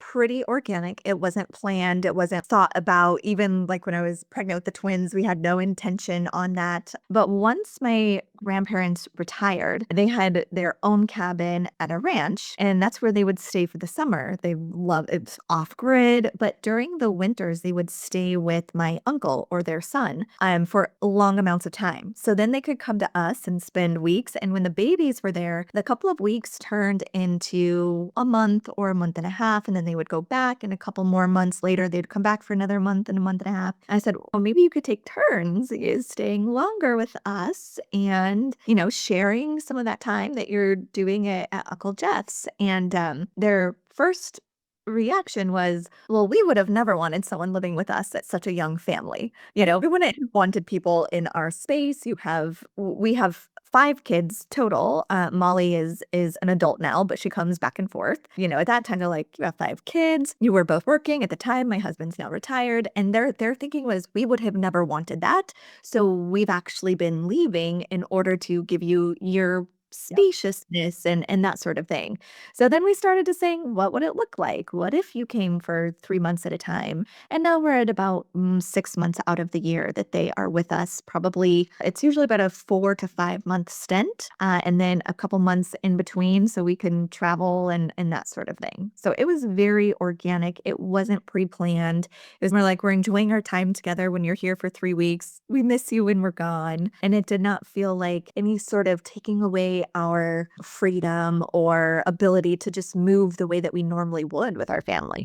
pretty organic. It wasn't planned. It wasn't thought about. Even like when I was pregnant with the twins, we had no intention on that. But once my grandparents retired, they had their own cabin at a ranch, and that's where they would stay for the summer. They love it's off grid, but during the winters, they would stay with my uncle or their son for long amounts of time. So then they could come to us and spend weeks. And when the babies were there, the couple of weeks turned into a month or a month and a half, and then they would go back. And a couple more months later, they'd come back for another month and a month and a half. I said, well, maybe you could take turns staying longer with us and, sharing some of that time that you're doing it at Uncle Jeff's. And their first reaction was, well, we would have never wanted someone living with us at such a young family. We wouldn't have wanted people in our space. We have 5 kids total. Molly is an adult now, but she comes back and forth. At that time, they're like, you have 5 kids. You were both working at the time. My husband's now retired. And their thinking was, we would have never wanted that. So we've actually been leaving in order to give you your Yep. spaciousness and that sort of thing. So then we started to saying, what would it look like? What if you came for 3 months at a time? And now we're at about 6 months out of the year that they are with us. Probably it's usually about a 4 to 5 month stint, and then a couple months in between so we can travel and that sort of thing. So it was very organic. It wasn't pre-planned. It was more like we're enjoying our time together when you're here for 3 weeks. We miss you when we're gone. And it did not feel like any sort of taking away our freedom or ability to just move the way that we normally would with our family.